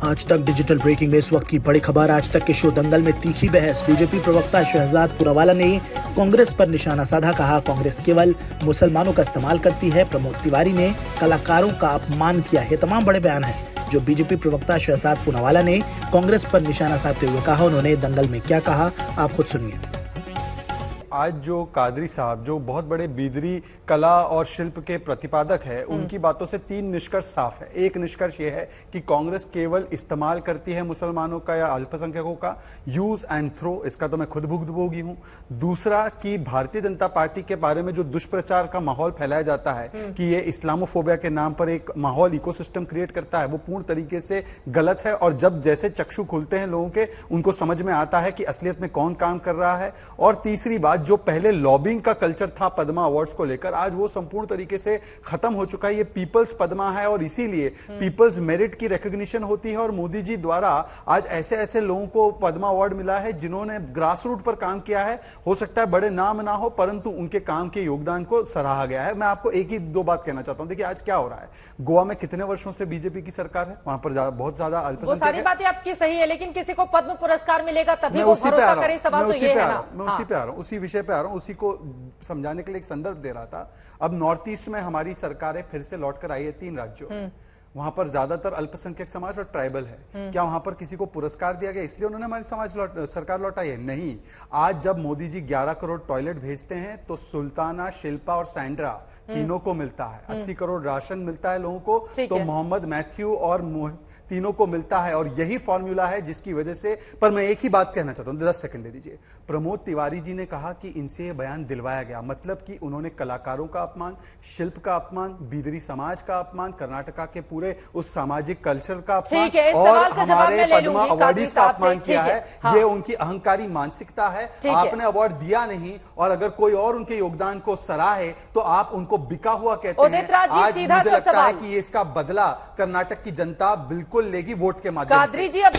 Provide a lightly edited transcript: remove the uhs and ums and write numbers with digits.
आज तक digital breaking में इस वक्त की बड़ी खबर। आज तक के शो दंगल में तीखी बहस। बीजेपी प्रवक्ता शहजाद पुरावाला ने कांग्रेस पर निशाना साधा। कहा, कांग्रेस केवल मुसलमानों का इस्तेमाल करती है। प्रमोद तिवारी ने कलाकारों का अपमान किया है। तमाम बड़े बयान हैं जो बीजेपी प्रवक्ता शहजाद पुरावाला ने कांग्रेस पर निशाना साधते हुए कहा। उन्होंने दंगल में क्या कहा, आप खुद सुनिए। आज जो कादरी साहब, जो बहुत बड़े बीदरी कला और शिल्प के प्रतिपादक है, उनकी बातों से तीन निष्कर्ष साफ है। एक निष्कर्ष ये है कि कांग्रेस केवल इस्तेमाल करती है मुसलमानों का या अल्पसंख्यकों का, यूज एंड थ्रो, इसका तो मैं खुद भुक्तभोगी हूं। दूसरा कि भारतीय जनता पार्टी के बारे में जो दुष्प्रचार का माहौल फैलाया जाता है कि ये इस्लामोफोबिया के नाम पर एक माहौल इकोसिस्टम क्रिएट करता है, वो पूर्ण तरीके से गलत है। और जब जैसे चक्षु खुलते हैं लोगों के, उनको समझ में आता है कि असलियत में कौन काम कर रहा है। और तीसरी बात, जो पहले लॉबिंग का कल्चर था पद्मा अवार्ड्स को लेकर, आज वो संपूर्ण तरीके से खत्म हो चुका है। ये पीपल्स पद्मा है और इसीलिए पीपल्स मेरिट की रिकॉग्निशन होती है। और मोदी जी द्वारा आज ऐसे ऐसे लोगों को पद्मा अवार्ड मिला है जिन्होंने ग्रास रूट पर काम किया है। हो सकता है बड़े नाम ना हो, परंतु उनके काम के योगदान को सराहा गया है। मैं आपको एक ही दो बात कहना चाहता हूं। देखिए आज क्या हो रहा है, गोवा में कितने वर्षों से बीजेपी की सरकार है, वहां पर बहुत ज्यादा अल्पसंख्यक है। सारी बातें आपकी सही है, लेकिन किसी को पद्म पुरस्कार मिलेगा तभी वो भरोसा करे। सवाल तो ये है ना। मैं उसी पे आ रहा हूं, उसी विषय पे आ रहा हूं, उसी को समझाने के लिए एक संदर्भ दे रहा था। अब नॉर्थ ईस्ट में हमारी सरकारें फिर से लौटकर आई है 3 राज्यों में। वहां पर ज्यादातर अल्पसंख्यक समाज और ट्राइबल है। क्या वहां पर किसी को पुरस्कार दिया गया इसलिए उन्होंने हमारी सरकार लौटाई है? नहीं। आज जब मोदी जी 11 करोड़ टॉयलेट भेजते हैं तो सुल्ताना, शिल्पा और सैंड्रा तीनों को मिलता है। 80 करोड़ राशन मिलता है लोगों को, तो मोहम्मद, मैथ्यू और तीनों को मिलता है। और यही फॉर्मूला है जिसकी वजह से, पर मैं एक ही बात कहना चाहता हूं, 10 सेकंड दे दीजिए। प्रमोद तिवारी जी ने कहा कि इनसे ये बयान दिलवाया गया, मतलब कि उन्होंने कलाकारों का अपमान, शिल्प का अपमान, बीदरी समाज का अपमान, कर्नाटका के पूरे उस सामाजिक कल्चर का अपमान और हमारे पद्मा अवार्डीज का अपमान किया है। ये उनकी अहंकारी मानसिकता है। आपने अवार्ड दिया नहीं और अगर कोई और उनके योगदान को सराहे तो आप उनको बिका हुआ कहते हैं। आज मुझे लगता है कि इसका बदला कर्नाटक की जनता बिल्कुल लेगी वोट के माध्यम से। कादरी जी अब